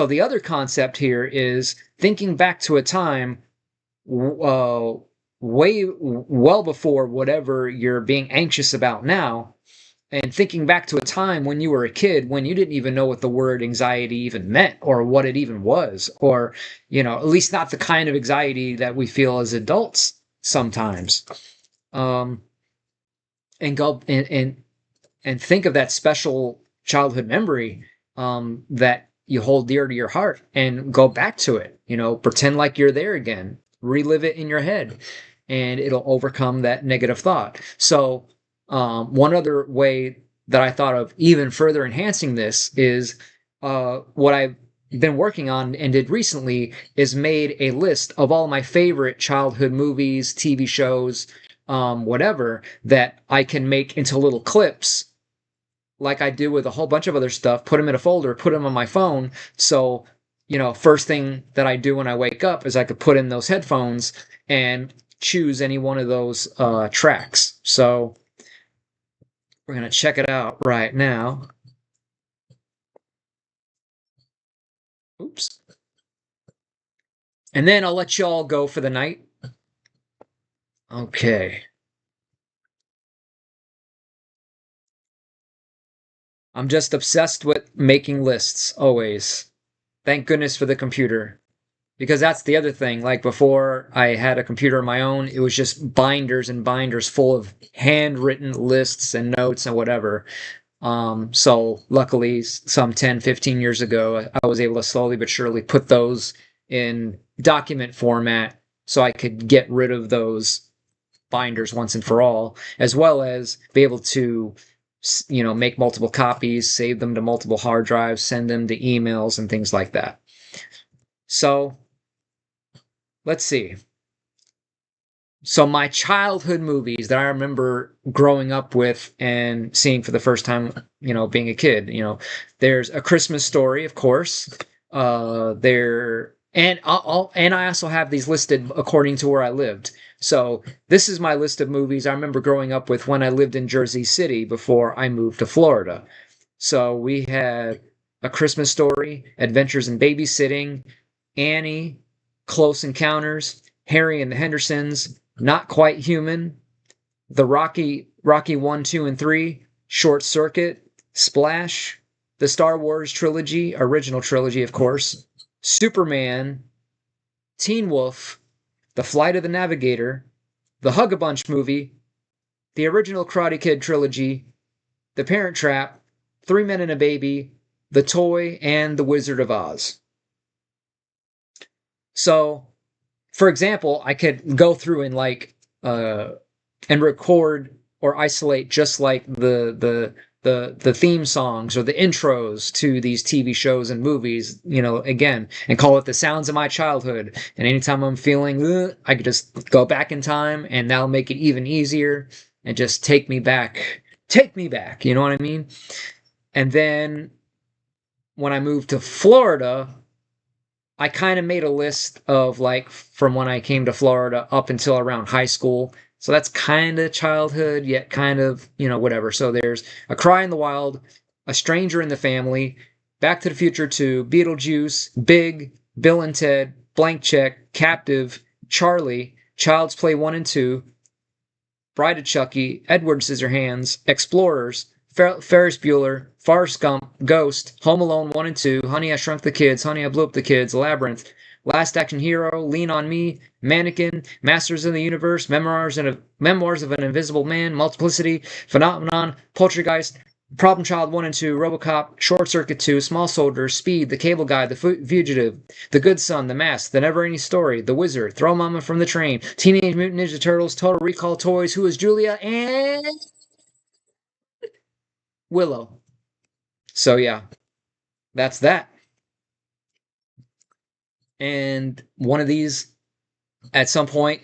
the other concept here is thinking back to a time way well before whatever you're being anxious about now, and thinking back to a time when you were a kid, when you didn't even know what the word anxiety even meant or what it even was, or, you know, at least not the kind of anxiety that we feel as adults sometimes. And go and think of that special childhood memory that you hold dear to your heart, and go back to it. You know, pretend like you're there again, relive it in your head, and it'll overcome that negative thought. So, one other way that I thought of even further enhancing this is what I've been working on and did recently is made a list of all my favorite childhood movies, TV shows, whatever, that I can make into little clips like I do with a whole bunch of other stuff, put them in a folder, put them on my phone. So, you know, first thing that I do when I wake up is I could put in those headphones and choose any one of those tracks. So we're going to check it out right now. Oops. And then I'll let y'all go for the night. Okay. I'm just obsessed with making lists, always. Thank goodness for the computer. Because that's the other thing. Like before I had a computer of my own, it was just binders and binders full of handwritten lists and notes and whatever. So luckily, some 10, 15 years ago, I was able to slowly but surely put those in document format so I could get rid of those binders once and for all, as well as be able to, you know, make multiple copies, save them to multiple hard drives, send them to emails and things like that. So let's see. So my childhood movies that I remember growing up with and seeing for the first time, you know, being a kid, you know, there's A Christmas Story, of course. And I also have these listed according to where I lived. So this is my list of movies I remember growing up with when I lived in Jersey City before I moved to Florida. So we had A Christmas Story, Adventures in Babysitting, Annie, Close Encounters, Harry and the Hendersons, Not Quite Human, the Rocky 1, 2, and 3, Short Circuit, Splash, the Star Wars trilogy, original trilogy, of course, Superman, Teen Wolf, The Flight of the Navigator, the Hug-a-Bunch movie, the original Karate Kid trilogy, The Parent Trap, Three Men and a Baby, The Toy, and The Wizard of Oz. So, for example, I could go through and and record or isolate just like the theme songs or the intros to these TV shows and movies, you know, again, and call it the sounds of my childhood. And anytime I'm feeling, I could just go back in time, and that'll make it even easier and just take me back take me back, you know what I mean? And then when I moved to Florida, I kind of made a list of like from when I came to Florida up until around high school. So that's kind of childhood, yet kind of, whatever. So there's A Cry in the Wild, A Stranger in the Family, Back to the Future 2, Beetlejuice, Big, Bill and Ted, Blank Check, Captive, Charlie, Child's Play 1 and 2, Bride of Chucky, Edward Scissorhands, Explorers, Ferris Bueller, Forrest Gump, Ghost, Home Alone 1 and 2, Honey, I Shrunk the Kids, Honey, I Blew Up the Kids, Labyrinth, Last Action Hero, Lean on Me, Mannequin, Masters of the Universe, Memoirs of an Invisible Man, Multiplicity, Phenomenon, Poltergeist, Problem Child 1 and 2, RoboCop, Short Circuit 2, Small Soldiers, Speed, The Cable Guy, The Fugitive, The Good Son, The Mask, The Never-Ending Story, The Wizard, Throw Mama from the Train, Teenage Mutant Ninja Turtles, Total Recall Toys, Who is Julia, and Willow. So yeah, that's that. And one of these, at some point,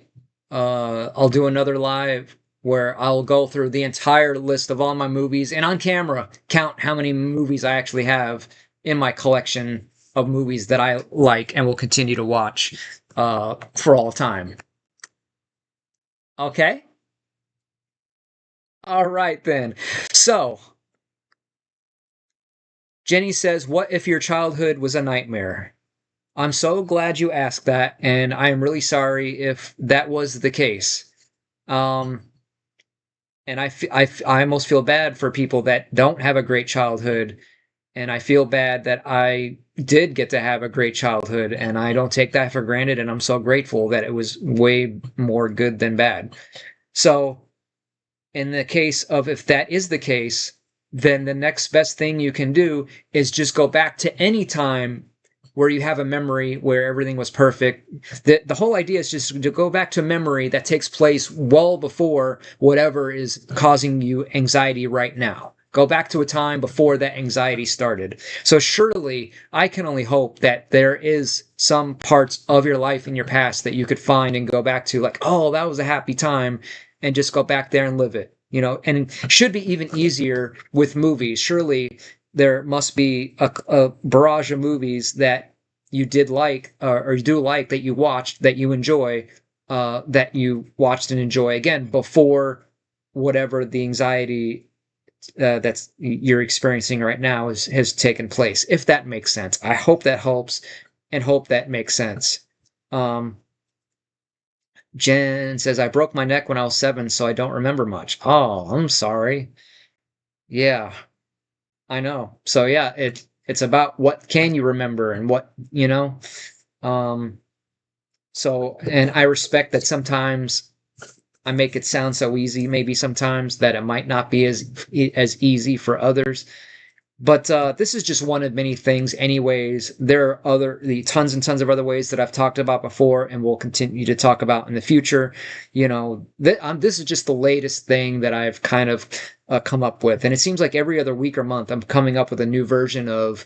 I'll do another live where I'll go through the entire list of all my movies and on camera count how many movies I actually have in my collection of movies that I like and will continue to watch for all time. Okay? All right, then. So, Jenny says, what if your childhood was a nightmare? I'm so glad you asked that, and I am really sorry if that was the case. And I almost feel bad for people that don't have a great childhood, and I feel bad that I did get to have a great childhood, and I don't take that for granted, and I'm so grateful that it was way more good than bad. So, in the case of if that is the case, then the next best thing you can do is just go back to any time where you have a memory where everything was perfect. The whole idea is just to go back to a memory that takes place well before whatever is causing you anxiety right now. Go back to a time before that anxiety started. So surely I can only hope that there is some parts of your life in your past that you could find and go back to, like, oh, that was a happy time, and just go back there and live it. And it should be even easier with movies. Surely there must be a barrage of movies that you did like, or you do like, that you watched, that you enjoy, that you watched and enjoy again before whatever the anxiety that's you're experiencing right now has taken place. If that makes sense, I hope that helps, and hope that makes sense. Jen says, I broke my neck when I was 7, so I don't remember much. Oh, I'm sorry. Yeah. I know. So yeah, it's about what can you remember and what, so, and I respect that sometimes I make it sound so easy, maybe sometimes that it might not be as easy for others. But this is just one of many things anyways. There are the tons and tons of other ways that I've talked about before and will continue to talk about in the future. This is just the latest thing that I've kind of come up with. And it seems like every other week or month I'm coming up with a new version of,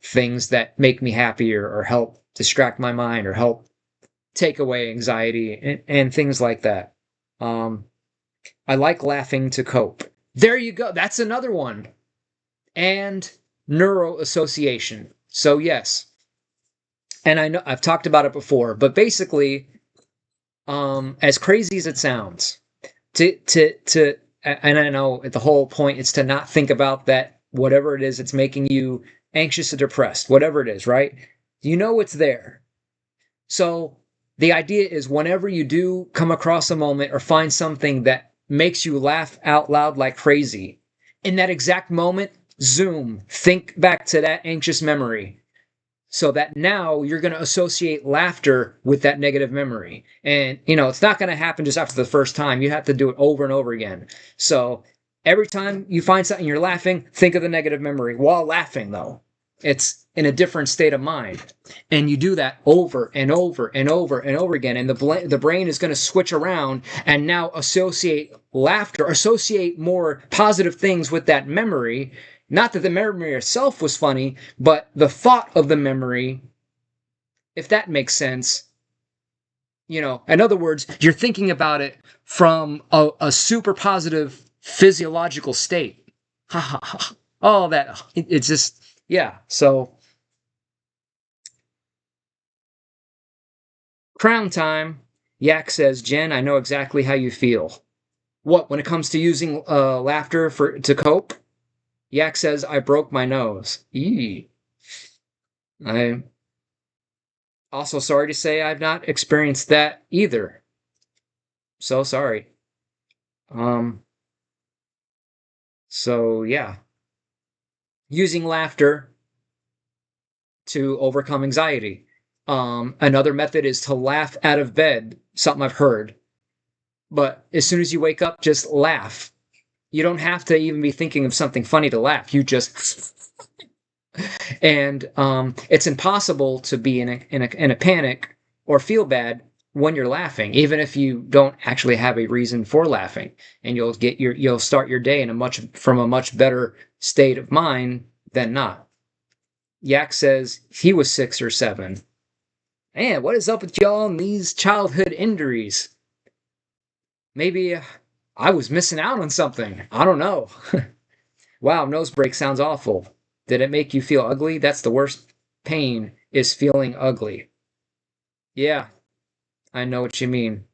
things that make me happier or help distract my mind or help take away anxiety and things like that. I like laughing to cope. There you go. That's another one. And neuroassociation. So yes, and I know I've talked about it before, but basically, as crazy as it sounds, and I know the whole point is to not think about that, whatever it is, it's making you anxious or depressed, whatever it is, right? It's there. So the idea is whenever you do come across a moment or find something that makes you laugh out loud like crazy, in that exact moment, zoom, think back to that anxious memory so that now you're going to associate laughter with that negative memory. And, it's not going to happen just after the first time. You have to do it over and over again. So every time you find something you're laughing, think of the negative memory while laughing, though. It's in a different state of mind. And you do that over and over and over and over again. And the brain is going to switch around and now associate laughter, associate more positive things with that memory. Not that the memory itself was funny, but the thought of the memory, if that makes sense. In other words, you're thinking about it from a super positive physiological state. Ha ha ha. All that. It's just, yeah. So, crown time. Yak says, Jen, I know exactly how you feel. What, when it comes to using laughter to cope? Yak says, I broke my nose. Eee. I'm also sorry to say I've not experienced that either. So sorry. Um, so yeah. Using laughter to overcome anxiety. Another method is to laugh out of bed, something I've heard. But as soon as you wake up, just laugh. You don't have to even be thinking of something funny to laugh. You just and it's impossible to be in a panic or feel bad when you're laughing, even if you don't actually have a reason for laughing, and you'll start your day from a much better state of mind than not. Yak says he was 6 or 7. Man, what is up with y'all and these childhood injuries? Maybe I was missing out on something. I don't know. Wow, nose break sounds awful. Did it make you feel ugly? That's the worst pain, is feeling ugly. Yeah, I know what you mean.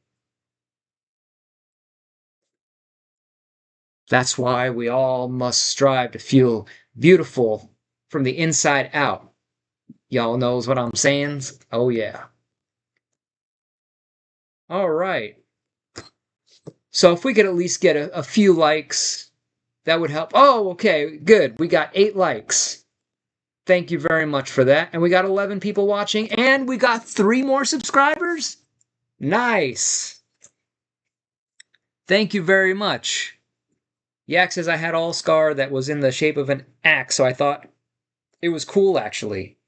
That's why we all must strive to feel beautiful from the inside out. Y'all knows what I'm saying? Oh yeah. All right. So if we could at least get a few likes, that would help. Oh, okay, good. We got 8 likes. Thank you very much for that. And we got 11 people watching, and we got 3 more subscribers. Nice. Thank you very much. Yak says I had all scar that was in the shape of an axe, so I thought it was cool, actually.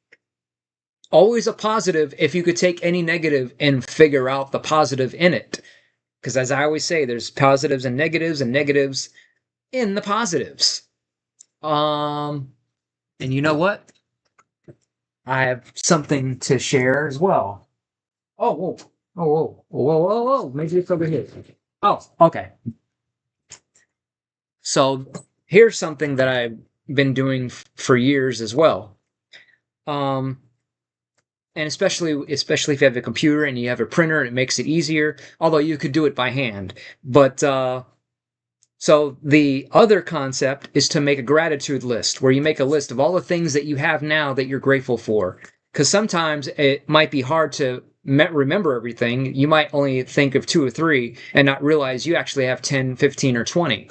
Always a positive if you could take any negative and figure out the positive in it. Because as I always say, there's positives and negatives in the positives. And you know what? I have something to share as well. Oh, whoa. Oh, whoa. Whoa, whoa, whoa. Maybe it's over here. Oh, okay. So here's something that I've been doing for years as well. And especially if you have a computer and you have a printer, it makes it easier. Although you could do it by hand. But so the other concept is to make a gratitude list, where you make a list of all the things that you have now that you're grateful for. Because sometimes it might be hard to remember everything. You might only think of 2 or 3 and not realize you actually have 10, 15, or 20.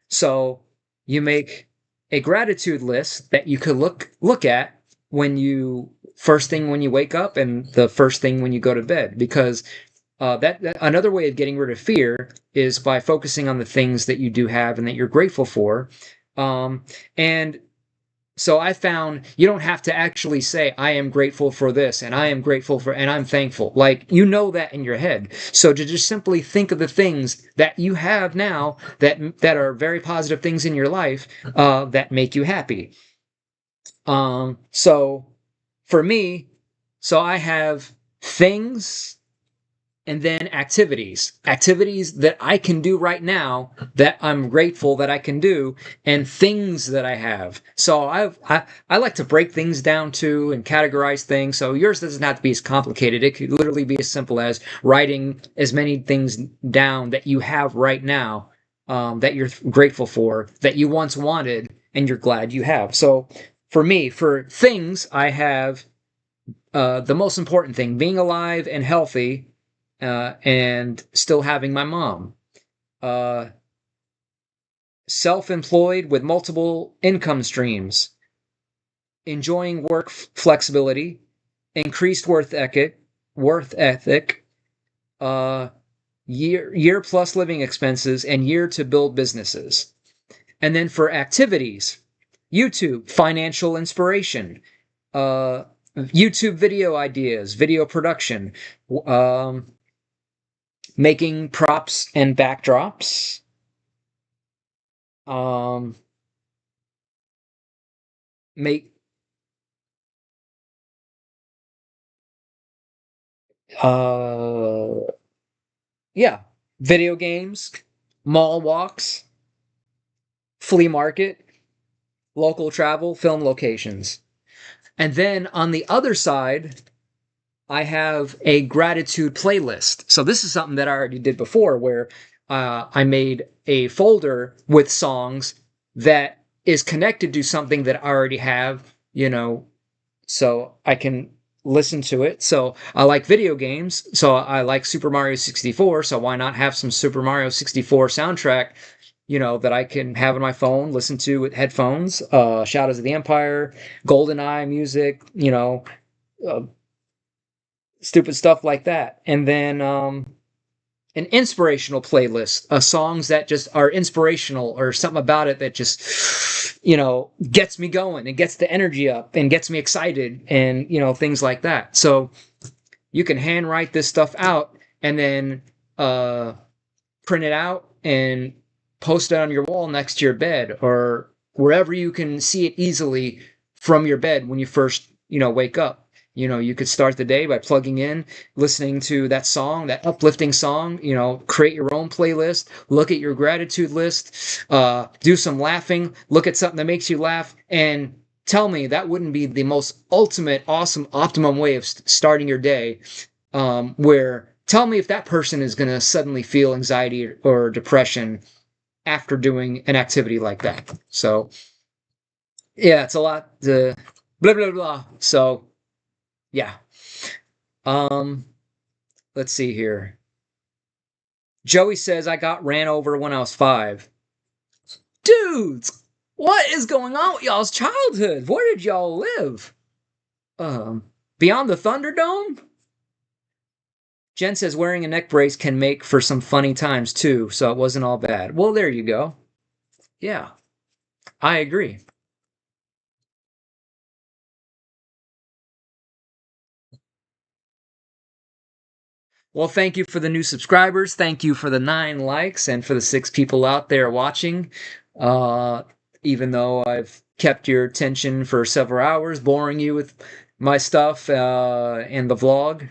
So you make a gratitude list that you could look at when you first thing when you wake up and the first thing when you go to bed, because that another way of getting rid of fear is by focusing on the things that you do have and that you're grateful for. And so I found you don't have to actually say, I am grateful for this, and I am grateful for, and I'm thankful. Like, you know that in your head. So to just simply think of the things that you have now that are very positive things in your life that make you happy. So for me, so I have things and then activities that I can do right now that I'm grateful that I can do, and things that I have. So I like to break things down too and categorize things. So yours doesn't have to be as complicated. It could literally be as simple as writing as many things down that you have right now, that you're grateful for, that you once wanted and you're glad you have. So for me, for things, I have the most important thing, being alive and healthy, and still having my mom. Uh, Self-employed with multiple income streams, enjoying work flexibility, increased worth ethic, uh, year plus living expenses, and year to build businesses. And then for activities, YouTube, financial inspiration, YouTube video ideas, video production, making props and backdrops, make uh yeah, video games, mall walks, flea market, local travel, film locations. And then on the other side, I have a gratitude playlist. So this is something that I already did before, where I made a folder with songs that is connected to something that I already have, so I can listen to it. So I like video games, so I like Super Mario 64, so why not have some Super Mario 64 soundtrack, that I can have on my phone, listen to with headphones, Shadows of the Empire, GoldenEye music, uh, stupid stuff like that. And then an inspirational playlist, songs that just are inspirational or something about it that just, gets me going and gets the energy up and gets me excited and, things like that. So you can handwrite this stuff out and then print it out and post it on your wall next to your bed or wherever you can see it easily from your bed when you first, wake up. You could start the day by plugging in, listening to that song, that uplifting song, create your own playlist, look at your gratitude list, do some laughing, look at something that makes you laugh, and tell me that wouldn't be the most ultimate, awesome, optimum way of starting your day, where tell me if that person is going to suddenly feel anxiety or depression after doing an activity like that. So, yeah, it's a lot to blah, blah, blah. So, yeah. Let's see here. Joey says, I got ran over when I was 5. Dudes, what is going on with y'all's childhood? Where did y'all live? Beyond the Thunderdome? Jen says, wearing a neck brace can make for some funny times too, so it wasn't all bad. Well, there you go. Yeah, I agree. Well, thank you for the new subscribers. Thank you for the 9 likes and for the 6 people out there watching. Even though I've kept your attention for several hours, boring you with my stuff and the vlog.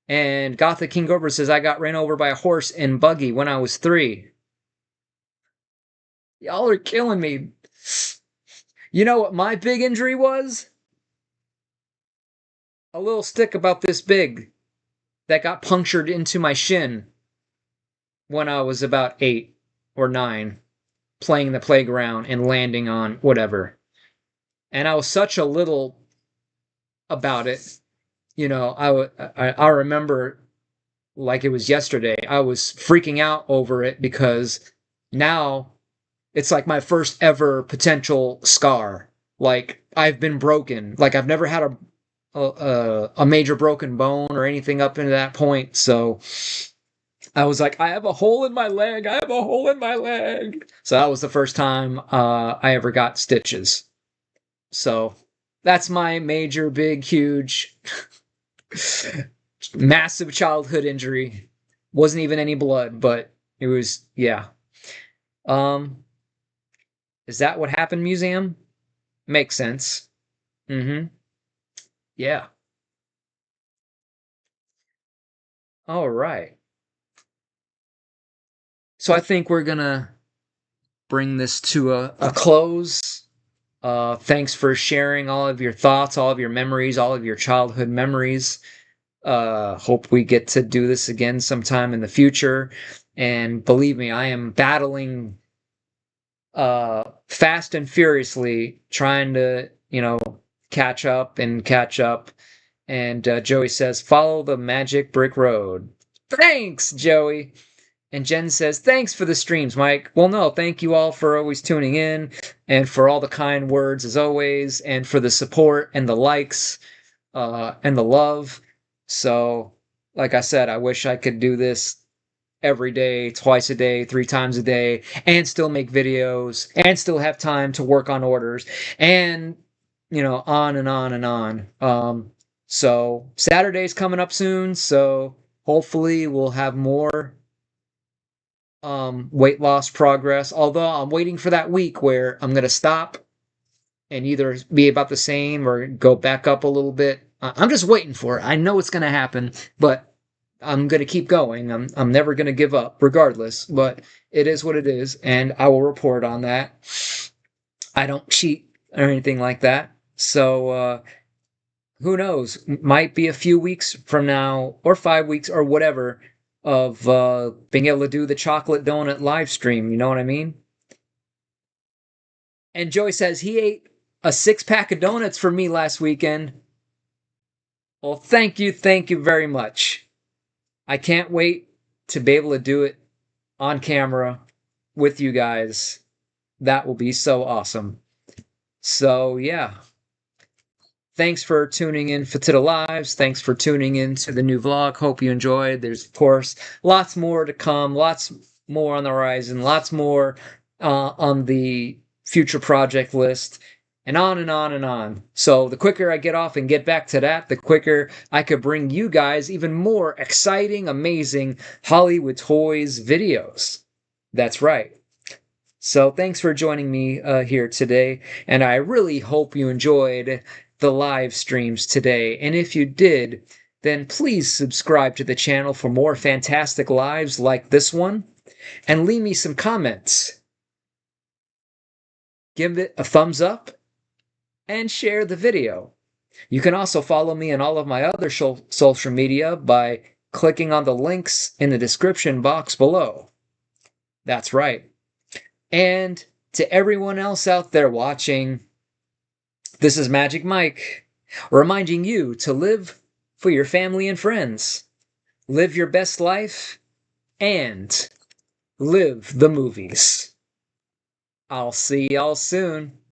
And Gothic King Cobra says, I got ran over by a horse and buggy when I was 3. Y'all are killing me. You know what my big injury was? A little stick about this big that got punctured into my shin when I was about 8 or 9, playing in the playground and landing on whatever. And I was such a little about it. I remember like it was yesterday. I was freaking out over it because now it's like my first ever potential scar. Like I've been broken. Like I've never had a major broken bone or anything up into that point. So I was like, I have a hole in my leg. I have a hole in my leg. So that was the first time I ever got stitches. So that's my major, big, huge, massive childhood injury. Wasn't even any blood, but it was, yeah. Is that what happened, museum? Makes sense. Mm-hmm. Yeah. All right. So I think we're gonna bring this to a close. Thanks for sharing all of your thoughts, all of your memories, all of your childhood memories. Hope we get to do this again sometime in the future. And believe me, I am battling fast and furiously, trying to, catch up and catch up. And Joey says, follow the magic brick road. Thanks, Joey. And Jen says, thanks for the streams, Mike. Well, no, thank you all for always tuning in and for all the kind words as always and for the support and the likes and the love. So, like I said, I wish I could do this every day, twice a day, 3 times a day, and still make videos and still have time to work on orders and, on and on and on. So Saturday's coming up soon, so hopefully we'll have more weight loss progress, although I'm waiting for that week where I'm going to stop and either be about the same or go back up a little bit. I'm just waiting for it. I know it's going to happen, but I'm going to keep going. I'm never going to give up regardless, but it is what it is, and I will report on that. I don't cheat or anything like that. So, who knows? Might be a few weeks from now, or 5 weeks, or whatever, of being able to do the chocolate donut live stream. You know what I mean? And Joey says he ate a 6-pack of donuts for me last weekend. Well, thank you very much. I can't wait to be able to do it on camera with you guys. That will be so awesome. So, yeah. Thanks for tuning in to the lives. Thanks for tuning in to the new vlog. Hope you enjoyed. There's, of course, lots more to come. Lots more on the horizon. Lots more on the future project list. And on and on and on. So the quicker I get off and get back to that, the quicker I could bring you guys even more exciting, amazing Hollywood Toys videos. That's right. So thanks for joining me here today, and I really hope you enjoyed the live streams today. And if you did, then please subscribe to the channel for more fantastic lives like this one, and leave me some comments. Give it a thumbs up, and share the video. You can also follow me on all of my other social media by clicking on the links in the description box below. That's right. And to everyone else out there watching, this is Magic Mike, reminding you to live for your family and friends, live your best life, and live the movies. I'll see y'all soon.